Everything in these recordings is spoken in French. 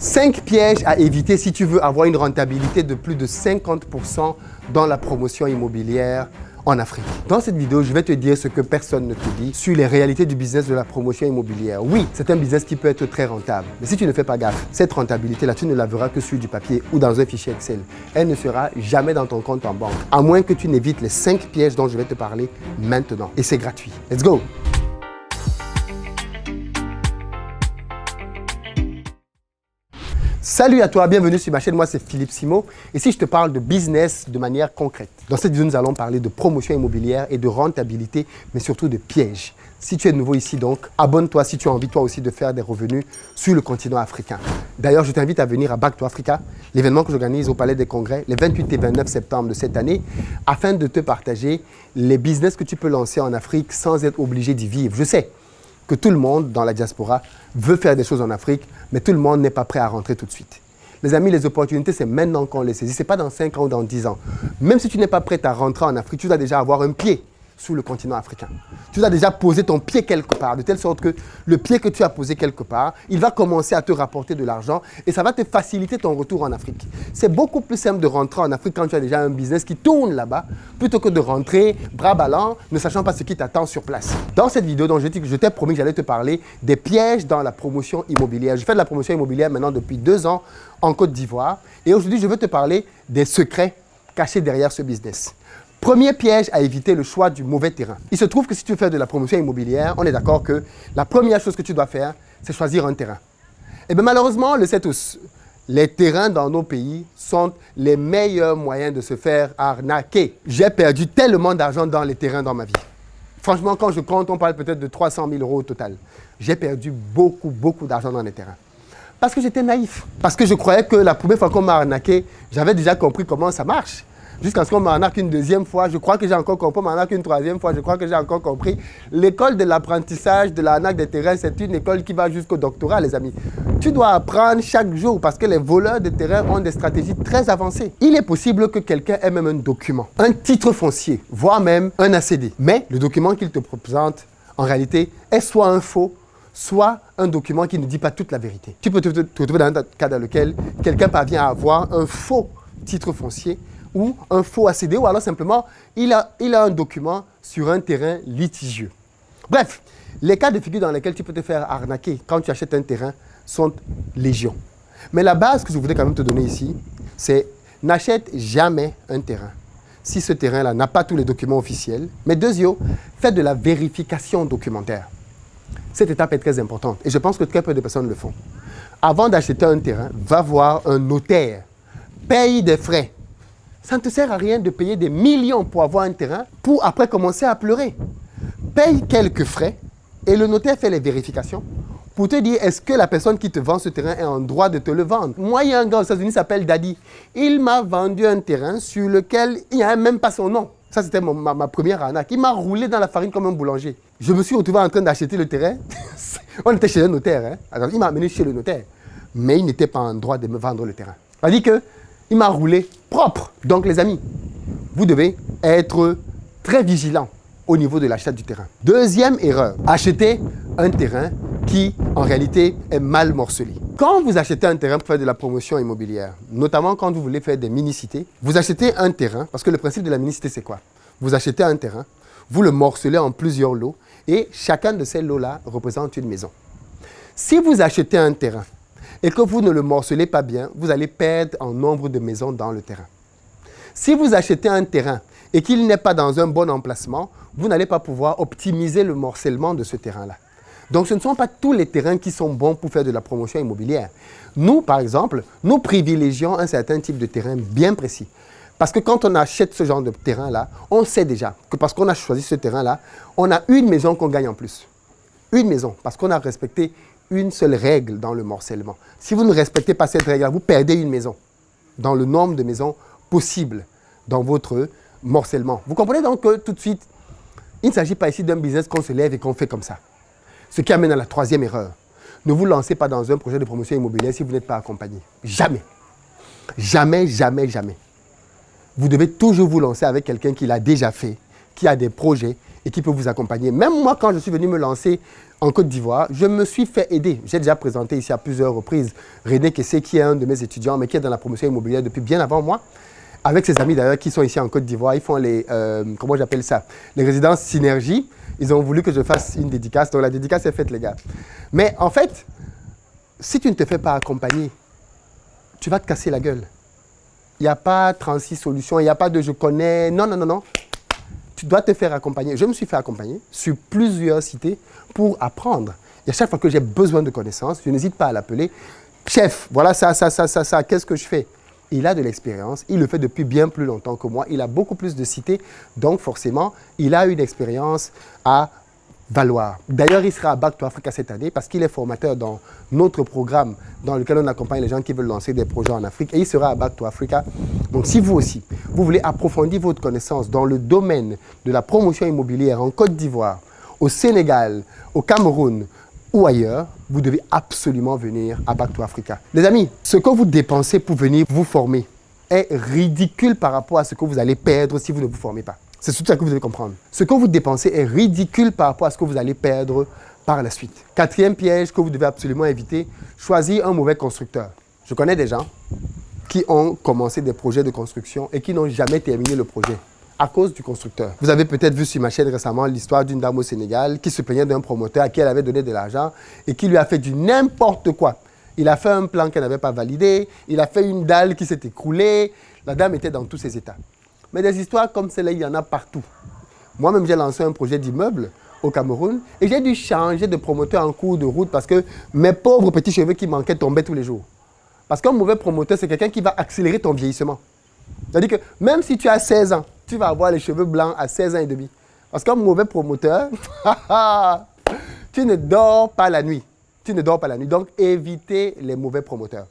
5 pièges à éviter si tu veux avoir une rentabilité de plus de 50% dans la promotion immobilière en Afrique. Dans cette vidéo, je vais te dire ce que personne ne te dit sur les réalités du business de la promotion immobilière. Oui, c'est un business qui peut être très rentable. Mais si tu ne fais pas gaffe, cette rentabilité-là, tu ne la verras que sur du papier ou dans un fichier Excel. Elle ne sera jamais dans ton compte en banque, à moins que tu n'évites les 5 pièges dont je vais te parler maintenant. Et c'est gratuit. Let's go! Salut à toi, bienvenue sur ma chaîne, moi c'est Philippe Simo. Ici je te parle de business de manière concrète. Dans cette vidéo, nous allons parler de promotion immobilière et de rentabilité, mais surtout de pièges. Si tu es nouveau ici donc, abonne-toi si tu as envie toi aussi de faire des revenus sur le continent africain. D'ailleurs, je t'invite à venir à Back to Africa, l'événement que j'organise au Palais des Congrès les 28 et 29 septembre de cette année, afin de te partager les business que tu peux lancer en Afrique sans être obligé d'y vivre. Je sais que tout le monde dans la diaspora veut faire des choses en Afrique, mais tout le monde n'est pas prêt à rentrer tout de suite. Les amis, les opportunités, c'est maintenant qu'on les saisit. Ce n'est pas dans 5 ans ou dans 10 ans. Même si tu n'es pas prêt à rentrer en Afrique, tu dois déjà avoir un pied sur le continent africain. Tu dois déjà poser ton pied quelque part, de telle sorte que le pied que tu as posé quelque part, il va commencer à te rapporter de l'argent et ça va te faciliter ton retour en Afrique. C'est beaucoup plus simple de rentrer en Afrique quand tu as déjà un business qui tourne là-bas, plutôt que de rentrer bras ballants, ne sachant pas ce qui t'attend sur place. Dans cette vidéo, dont je t'ai promis que j'allais te parler des pièges dans la promotion immobilière. Je fais de la promotion immobilière maintenant depuis 2 ans en Côte d'Ivoire et aujourd'hui, je veux te parler des secrets cachés derrière ce business. Premier piège à éviter, le choix du mauvais terrain. Il se trouve que si tu veux faire de la promotion immobilière, on est d'accord que la première chose que tu dois faire, c'est choisir un terrain. Et bien malheureusement, on le sait tous, les terrains dans nos pays sont les meilleurs moyens de se faire arnaquer. J'ai perdu tellement d'argent dans les terrains dans ma vie. Franchement, quand je compte, on parle peut-être de 300 000 € au total. J'ai perdu beaucoup d'argent dans les terrains. Parce que j'étais naïf. Parce que je croyais que la première fois qu'on m'a arnaqué, j'avais déjà compris comment ça marche. Jusqu'à ce qu'on m'arnaque une deuxième fois, je crois que j'ai encore compris, on m'arnaque une troisième fois, je crois que j'ai encore compris. L'école de l'apprentissage de l'arnaque des terrains, c'est une école qui va jusqu'au doctorat, les amis. Tu dois apprendre chaque jour parce que les voleurs de terrain ont des stratégies très avancées. Il est possible que quelqu'un ait même un document, un titre foncier, voire même un ACD. Mais le document qu'il te présente, en réalité, est soit un faux, soit un document qui ne dit pas toute la vérité. Tu peux te retrouver dans un cas dans lequel quelqu'un parvient à avoir un faux titre foncier ou un faux ACD, ou alors simplement, il a un document sur un terrain litigieux. Bref, les cas de figure dans lesquels tu peux te faire arnaquer quand tu achètes un terrain sont légion. Mais la base que je voudrais quand même te donner ici, c'est n'achète jamais un terrain si ce terrain-là n'a pas tous les documents officiels. Mais deuxièmement, fais de la vérification documentaire. Cette étape est très importante et je pense que très peu de personnes le font. Avant d'acheter un terrain, va voir un notaire, paye des frais. Ça ne te sert à rien de payer des millions pour avoir un terrain pour après commencer à pleurer. Paye quelques frais et le notaire fait les vérifications pour te dire est-ce que la personne qui te vend ce terrain est en droit de te le vendre. Moi, il y a un gars aux États-Unis qui s'appelle Daddy. Il m'a vendu un terrain sur lequel il n'y a même pas son nom. Ça, c'était ma première arnaque. Il m'a roulé dans la farine comme un boulanger. Je me suis retrouvé en train d'acheter le terrain. On était chez un notaire. Alors, il m'a amené chez le notaire. Mais il n'était pas en droit de me vendre le terrain. C'est-à-dire que il m'a roulé propre. Donc, les amis, vous devez être très vigilant au niveau de l'achat du terrain. Deuxième erreur, acheter un terrain qui, en réalité, est mal morcelé. Quand vous achetez un terrain pour faire de la promotion immobilière, notamment quand vous voulez faire des mini-cités, vous achetez un terrain, parce que le principe de la mini-cité, c'est quoi? Vous achetez un terrain, vous le morcelez en plusieurs lots, et chacun de ces lots-là représente une maison. Si vous achetez un terrain, et que vous ne le morcelez pas bien, vous allez perdre en nombre de maisons dans le terrain. Si vous achetez un terrain et qu'il n'est pas dans un bon emplacement, vous n'allez pas pouvoir optimiser le morcellement de ce terrain-là. Donc, ce ne sont pas tous les terrains qui sont bons pour faire de la promotion immobilière. Nous, par exemple, nous privilégions un certain type de terrain bien précis. Parce que quand on achète ce genre de terrain-là, on sait déjà que parce qu'on a choisi ce terrain-là, on a une maison qu'on gagne en plus. Une maison, parce qu'on a respecté une seule règle dans le morcellement. Si vous ne respectez pas cette règle-là, vous perdez une maison dans le nombre de maisons possibles dans votre morcellement. Vous comprenez donc que tout de suite, il ne s'agit pas ici d'un business qu'on se lève et qu'on fait comme ça. Ce qui amène à la troisième erreur. Ne vous lancez pas dans un projet de promotion immobilière si vous n'êtes pas accompagné. Jamais. Jamais. Vous devez toujours vous lancer avec quelqu'un qui l'a déjà fait, qui a des projets et qui peut vous accompagner. Même moi, quand je suis venu me lancer en Côte d'Ivoire, je me suis fait aider. J'ai déjà présenté ici à plusieurs reprises René Kessé, qui est un de mes étudiants, mais qui est dans la promotion immobilière depuis bien avant moi, avec ses amis d'ailleurs qui sont ici en Côte d'Ivoire. Ils font les, comment j'appelle ça, les résidences Synergie. Ils ont voulu que je fasse une dédicace, donc la dédicace est faite, les gars. Mais en fait, si tu ne te fais pas accompagner, tu vas te casser la gueule. Il n'y a pas 36 solutions, il n'y a pas de je connais. Non, non, non, non. Tu dois te faire accompagner. Je me suis fait accompagner sur plusieurs cités pour apprendre. Et à chaque fois que j'ai besoin de connaissances, je n'hésite pas à l'appeler. Chef, voilà ça, qu'est-ce que je fais? Il a de l'expérience, il le fait depuis bien plus longtemps que moi, il a beaucoup plus de cités, donc forcément, il a une expérience à valoir. D'ailleurs, il sera à Back to Africa cette année parce qu'il est formateur dans notre programme dans lequel on accompagne les gens qui veulent lancer des projets en Afrique et il sera à Back to Africa. Donc, si vous aussi, vous voulez approfondir votre connaissance dans le domaine de la promotion immobilière en Côte d'Ivoire, au Sénégal, au Cameroun, ou ailleurs, vous devez absolument venir à Back to Africa. Les amis, ce que vous dépensez pour venir vous former est ridicule par rapport à ce que vous allez perdre si vous ne vous formez pas. C'est surtout ça que vous devez comprendre. Ce que vous dépensez est ridicule par rapport à ce que vous allez perdre par la suite. Quatrième piège que vous devez absolument éviter, choisir un mauvais constructeur. Je connais des gens qui ont commencé des projets de construction et qui n'ont jamais terminé le projet à cause du constructeur. Vous avez peut-être vu sur ma chaîne récemment l'histoire d'une dame au Sénégal qui se plaignait d'un promoteur à qui elle avait donné de l'argent et qui lui a fait du n'importe quoi. Il a fait un plan qu'elle n'avait pas validé, il a fait une dalle qui s'est écroulée, la dame était dans tous ses états. Mais des histoires comme celle-là, il y en a partout. Moi-même, j'ai lancé un projet d'immeuble au Cameroun et j'ai dû changer de promoteur en cours de route parce que mes pauvres petits cheveux qui manquaient tombaient tous les jours. Parce qu'un mauvais promoteur, c'est quelqu'un qui va accélérer ton vieillissement. C'est-à-dire que même si tu as 16 ans, tu vas avoir les cheveux blancs à 16 ans et demi. Parce qu'un mauvais promoteur, tu ne dors pas la nuit. Tu ne dors pas la nuit. Donc, évitez les mauvais promoteurs.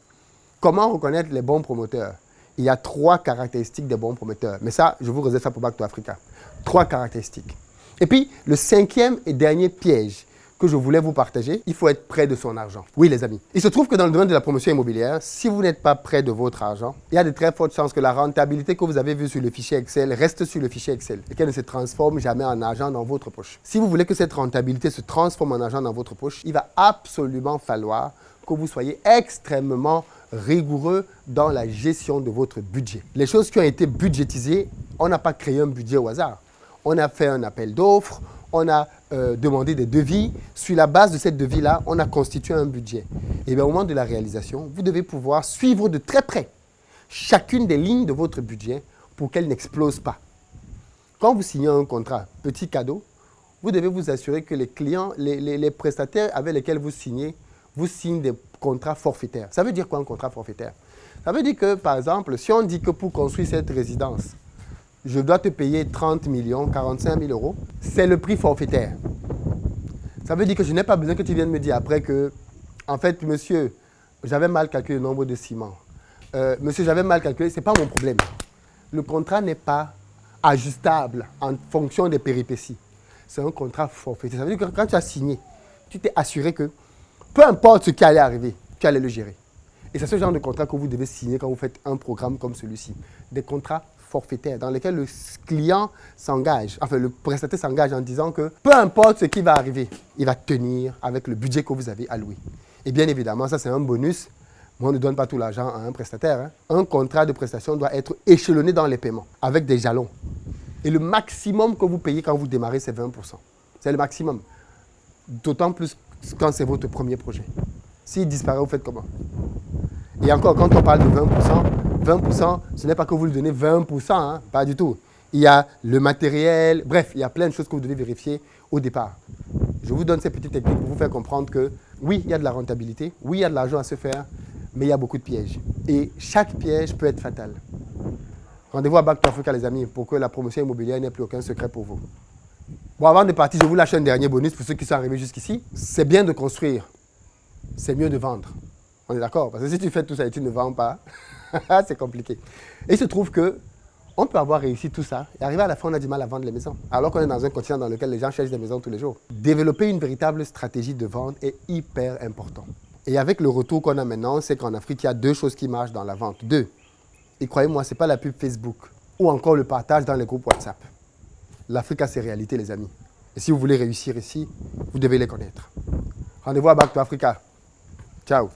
Comment reconnaître les bons promoteurs? Il y a 3 caractéristiques des bons promoteurs. Mais ça, je vous réserve ça pour Back to Africa. 3 caractéristiques. Et puis, le 5e et dernier piège que je voulais vous partager, il faut être près de son argent. Oui, les amis. Il se trouve que dans le domaine de la promotion immobilière, si vous n'êtes pas près de votre argent, il y a de très fortes chances que la rentabilité que vous avez vue sur le fichier Excel reste sur le fichier Excel et qu'elle ne se transforme jamais en argent dans votre poche. Si vous voulez que cette rentabilité se transforme en argent dans votre poche, il va absolument falloir que vous soyez extrêmement rigoureux dans la gestion de votre budget. Les choses qui ont été budgétisées, on n'a pas créé un budget au hasard. On a fait un appel d'offres, on a demandé des devis. Sur la base de cette devis-là, on a constitué un budget. Et bien, au moment de la réalisation, vous devez pouvoir suivre de très près chacune des lignes de votre budget pour qu'elle n'explose pas. Quand vous signez un contrat, petit cadeau, vous devez vous assurer que les clients, les prestataires avec lesquels vous signez des contrats forfaitaires. Ça veut dire quoi un contrat forfaitaire? Ça veut dire que, par exemple, si on dit que pour construire cette résidence, je dois te payer 30 millions, 45 000 euros, c'est le prix forfaitaire. Ça veut dire que je n'ai pas besoin que tu viennes me dire après que, en fait, monsieur, j'avais mal calculé le nombre de ciments. Monsieur, j'avais mal calculé, ce n'est pas mon problème. Le contrat n'est pas ajustable en fonction des péripéties. C'est un contrat forfaitaire. Ça veut dire que quand tu as signé, tu t'es assuré que peu importe ce qui allait arriver, tu allais le gérer. Et c'est ce genre de contrat que vous devez signer quand vous faites un programme comme celui-ci. Des contrats forfaitaires dans lesquels le client s'engage, enfin le prestataire s'engage en disant que peu importe ce qui va arriver, il va tenir avec le budget que vous avez alloué. Et bien évidemment, ça c'est un bonus, mais on ne donne pas tout l'argent à un prestataire. Hein. Un contrat de prestation doit être échelonné dans les paiements, avec des jalons. Et le maximum que vous payez quand vous démarrez, c'est 20%. C'est le maximum. D'autant plus quand c'est votre premier projet. S'il disparaît, vous faites comment? Et encore, quand on parle de 20%, ce n'est pas que vous lui donnez 20%, hein, pas du tout. Il y a le matériel, bref, il y a plein de choses que vous devez vérifier au départ. Je vous donne ces petites techniques pour vous faire comprendre que oui, il y a de la rentabilité, oui, il y a de l'argent à se faire, mais il y a beaucoup de pièges. Et chaque piège peut être fatal. Rendez-vous à Back to Africa, les amis, pour que la promotion immobilière n'ait plus aucun secret pour vous. Bon, avant de partir, je vous lâche un dernier bonus pour ceux qui sont arrivés jusqu'ici. C'est bien de construire, c'est mieux de vendre. On est d'accord? Parce que si tu fais tout ça et tu ne vends pas, c'est compliqué. Et il se trouve qu'on peut avoir réussi tout ça et arriver à la fin, on a du mal à vendre les maisons. Alors qu'on est dans un continent dans lequel les gens cherchent des maisons tous les jours. Développer une véritable stratégie de vente est hyper important. Et avec le retour qu'on a maintenant, c'est qu'en Afrique, il y a 2 choses qui marchent dans la vente. 2. Et croyez-moi, ce n'est pas la pub Facebook ou encore le partage dans les groupes WhatsApp. l'Afrique a ses réalités, les amis. Et si vous voulez réussir ici, vous devez les connaître. Rendez-vous à Back to Africa. Ciao.